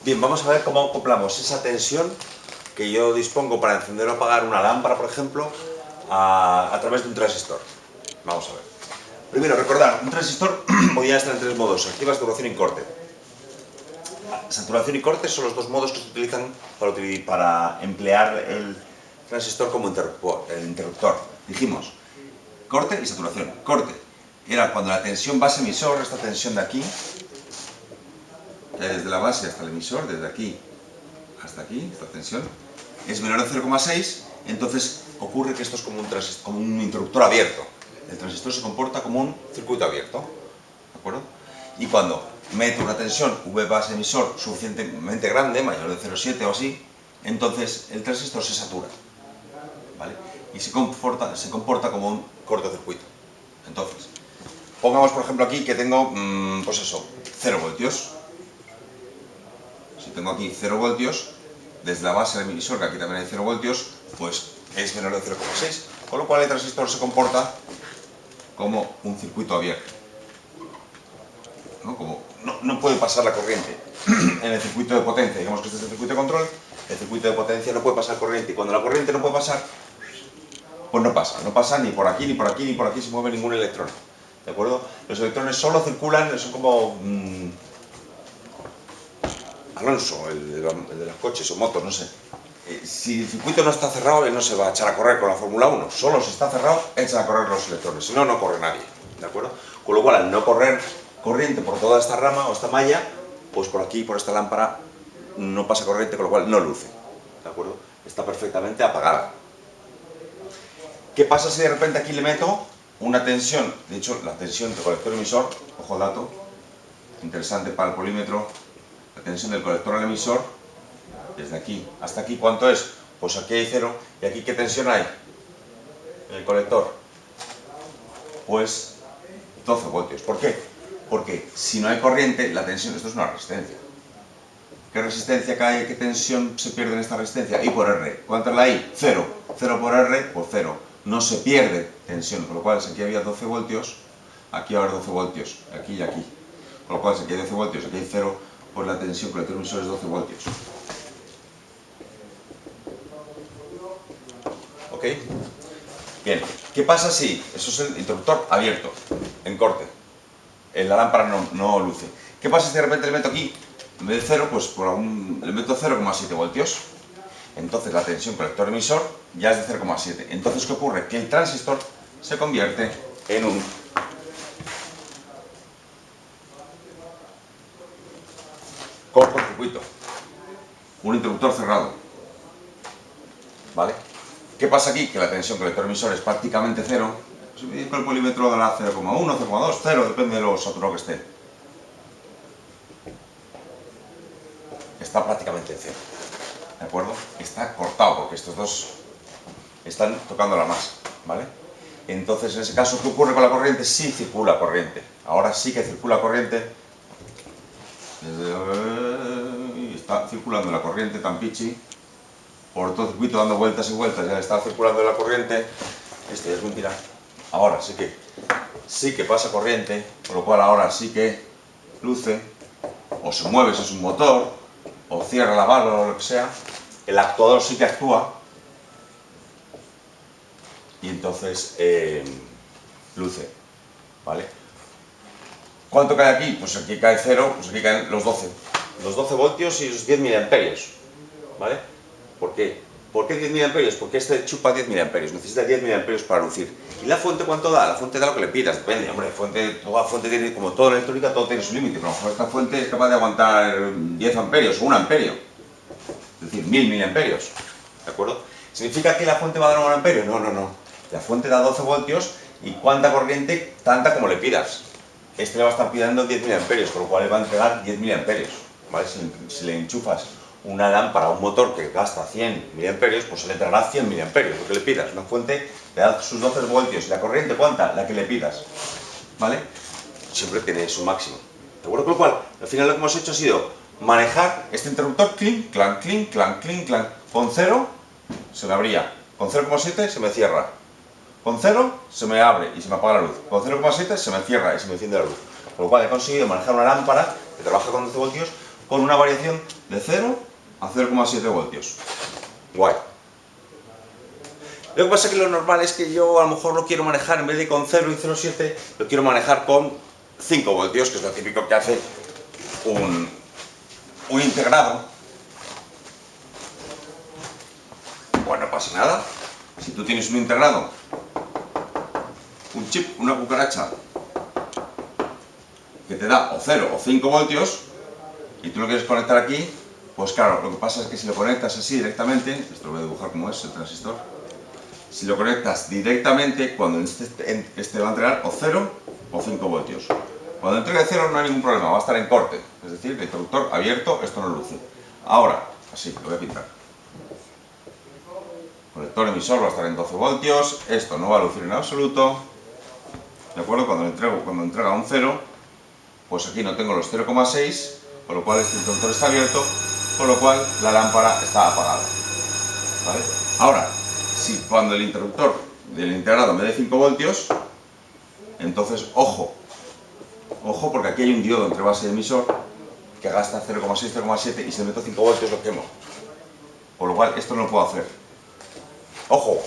Bien, vamos a ver cómo acoplamos esa tensión que yo dispongo para encender o apagar una lámpara, por ejemplo, a través de un transistor. Vamos a ver. Primero, recordar, un transistor podría estar en tres modos: activa, saturación y corte. Saturación y corte son los dos modos que se utilizan para emplear el transistor como interruptor. Dijimos, corte y saturación. Corte era cuando la tensión base emisor, esta tensión de aquí, desde la base hasta el emisor, desde aquí hasta aquí, esta tensión, es menor de 0,6, entonces ocurre que esto es como un interruptor abierto. El transistor se comporta como un circuito abierto, ¿de acuerdo? Y cuando meto una tensión V base emisor suficientemente grande, mayor de 0,7 o así, entonces el transistor se satura, ¿vale? Y se comporta como un cortocircuito. Entonces, pongamos por ejemplo aquí que tengo, pues eso, 0 voltios. Si tengo aquí 0 voltios, desde la base del emisor, que aquí también hay 0 voltios, pues es menor de 0,6, con lo cual el transistor se comporta como un circuito abierto. No puede pasar la corriente en el circuito de potencia. Digamos que este es el circuito de control, el circuito de potencia no puede pasar corriente, y cuando la corriente no puede pasar, pues no pasa ni por aquí, ni por aquí, ni por aquí se mueve ningún electrón, ¿de acuerdo? Los electrones solo circulan, son como Alonso, el de los coches o motos, no sé. Si el circuito no está cerrado, él no se va a echar a correr con la Fórmula 1. Solo si está cerrado, echan a correr los electrones. Si no, no corre nadie. ¿De acuerdo? Con lo cual, al no correr corriente por toda esta rama o esta malla, pues por aquí, por esta lámpara, no pasa corriente, con lo cual no luce. ¿De acuerdo? Está perfectamente apagada. ¿Qué pasa si de repente aquí le meto una tensión? De hecho, la tensión del colector emisor, ojo al dato, interesante para el polímetro. La tensión del colector al emisor, desde aquí hasta aquí, ¿cuánto es? Pues aquí hay 0, ¿y aquí qué tensión hay en el colector? Pues 12 voltios. ¿Por qué? Porque si no hay corriente, la tensión, esto es una resistencia. ¿Qué resistencia cae? ¿Qué tensión se pierde en esta resistencia? I por R. ¿Cuánto es la I? 0. 0 por R, pues 0. No se pierde tensión, con lo cual si aquí había 12 voltios, aquí va a haber 12 voltios, aquí y aquí. Con lo cual si aquí hay 12 voltios, aquí hay 0, pues la tensión colector emisor es 12 voltios. ¿Ok? Bien, ¿qué pasa si eso es el interruptor abierto, en corte? La lámpara no luce. ¿Qué pasa si de repente le meto aquí, en vez de 0, pues le meto 0,7 voltios? Entonces la tensión colector emisor ya es de 0,7. Entonces, ¿qué ocurre? Que el transistor se convierte en un cortocircuito, un interruptor cerrado, ¿vale? ¿Qué pasa aquí? Que la tensión colector emisor es prácticamente 0. Si me digo el polímetro dará 0,1, 0,2, 0, depende de lo saturado que esté. Está prácticamente en 0. ¿De acuerdo? Está cortado porque estos dos están tocando la masa, ¿vale? Entonces, en ese caso, ¿qué ocurre con la corriente? Sí circula corriente. Ahora sí que circula corriente. Está circulando la corriente tan pichi por todo el circuito dando vueltas y vueltas. Ya está circulando la corriente. Esto ya es mentira. Ahora sí que pasa corriente, con lo cual ahora sí que luce, o se mueve si es un motor, o cierra la válvula o lo que sea. El actuador sí que actúa y entonces luce, ¿vale? ¿Cuánto cae aquí? Pues aquí cae 0, pues aquí caen los 12 voltios y los 10 miliamperios, ¿vale? ¿Por qué? ¿Por qué 10 miliamperios? Porque este chupa 10 miliamperios, necesita 10 miliamperios para lucir. ¿Y la fuente cuánto da? La fuente da lo que le pidas, depende, hombre, toda fuente tiene, como toda electrónica, todo tiene su límite, pero a lo mejor esta fuente es capaz de aguantar 10 amperios o 1 amperio, es decir, 1000 miliamperios, ¿de acuerdo? ¿Significa que la fuente va a dar 1 amperio? No. La fuente da 12 voltios y ¿cuánta corriente? Tanta como le pidas. Este le va a estar pidiendo 10 miliamperios, con lo cual le va a entregar 10 miliamperios, ¿vale? Si le enchufas una lámpara, un motor que gasta 100 miliamperios, pues se le entregará 100 miliamperios, lo que le pidas. Una fuente le da sus 12 voltios. ¿Y la corriente cuánta? La que le pidas, ¿vale? Siempre tiene su máximo. ¿De acuerdo? Con lo cual, al final lo que hemos hecho ha sido manejar este interruptor, clink, clank, clink, clank, clink, clank. Con 0 se me abría, con 0,7 se me cierra. Con 0 se me abre y se me apaga la luz. Con 0,7 se me cierra y se me enciende la luz. Con lo cual he conseguido manejar una lámpara que trabaja con 12 voltios con una variación de 0 a 0,7 voltios. Guay. Lo que pasa es que lo normal es que yo a lo mejor lo quiero manejar, en vez de con 0 y 0,7, lo quiero manejar con 5 voltios, que es lo típico que hace un integrado. Pues no pasa nada. Si tú tienes un integrado, un chip, una cucaracha, que te da o 0 o 5 voltios, y tú lo quieres conectar aquí, pues claro, lo que pasa es que si lo conectas así directamente, esto lo voy a dibujar como es el transistor, si lo conectas directamente, cuando este va a entregar o 0 o 5 voltios. Cuando entregue 0 no hay ningún problema, va a estar en corte, es decir, el interruptor abierto, esto no luce. Ahora, así, lo voy a pintar. Conector emisor va a estar en 12 voltios, esto no va a lucir en absoluto, ¿de acuerdo? Cuando entrega un 0, pues aquí no tengo los 0,6, con lo cual este interruptor está abierto, con lo cual la lámpara está apagada. ¿Vale? Ahora, si cuando el interruptor del integrado me dé 5 voltios, entonces ojo, porque aquí hay un diodo entre base y emisor que gasta 0,6, 0,7 y si le meto 5 voltios lo quemo. Por lo cual esto no lo puedo hacer. Ojo,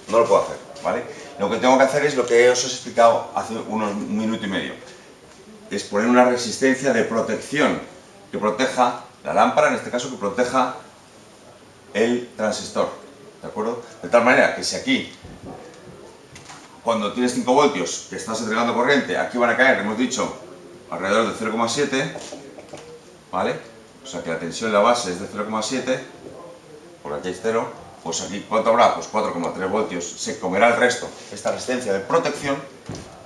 no lo puedo hacer, ¿vale? Lo que tengo que hacer es lo que os he explicado hace un minuto y medio. Es poner una resistencia de protección que proteja la lámpara, en este caso que proteja el transistor, ¿de acuerdo? De tal manera que si aquí, cuando tienes 5 voltios que estás entregando corriente, aquí van a caer, hemos dicho, alrededor de 0,7, ¿vale? O sea que la tensión en la base es de 0,7, por aquí es 0, pues aquí, ¿cuánto habrá? Pues 4,3 voltios, se comerá el resto. Esta resistencia de protección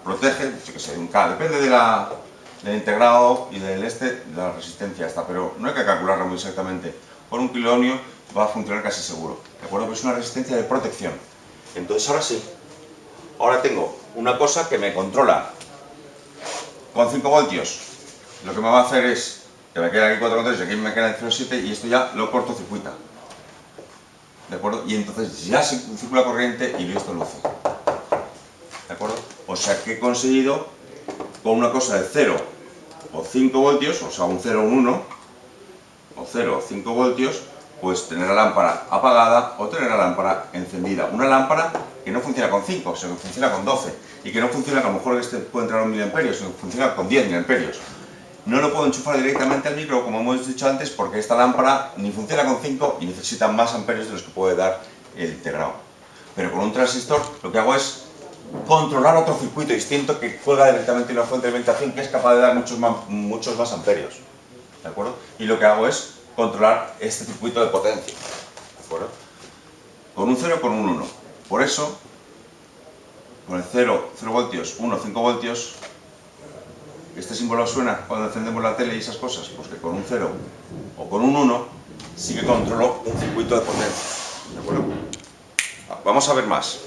protege, yo que sé, un K, depende del integrado y de la resistencia esta, pero no hay que calcularla muy exactamente. Por 1 kilo ohmio va a funcionar casi seguro, ¿de acuerdo? Pero es una resistencia de protección. Entonces ahora sí, ahora tengo una cosa que me controla con 5 voltios. Lo que me va a hacer es que me queda aquí 4,3 y aquí me queda el 0,7 y esto ya lo cortocircuita, ¿de acuerdo? Y entonces ya se circula corriente y esto luce, ¿de acuerdo? O sea que he conseguido con una cosa de 0 o 5 voltios, o sea un 0 o un 1, o 0 o 5 voltios, pues tener la lámpara apagada o tener la lámpara encendida. Una lámpara que no funciona con 5, sino que funciona con 12 y que no funciona, que a lo mejor este puede entrar a 1 mA, sino que funciona con 10 mA. No lo puedo enchufar directamente al micro, como hemos dicho antes, porque esta lámpara ni funciona con 5 y necesita más amperios de los que puede dar el integrado. Pero con un transistor lo que hago es controlar otro circuito distinto que juega directamente en una fuente de alimentación que es capaz de dar muchos más amperios, ¿de acuerdo? Y lo que hago es controlar este circuito de potencia, ¿de acuerdo? Con un 0 o con un 1. Por eso, con el 0 voltios, 1, 5 voltios, este símbolo suena cuando encendemos la tele y esas cosas, pues que con un 0 o con un 1 sí que controlo un circuito de potencia, ¿de acuerdo? Vamos a ver más.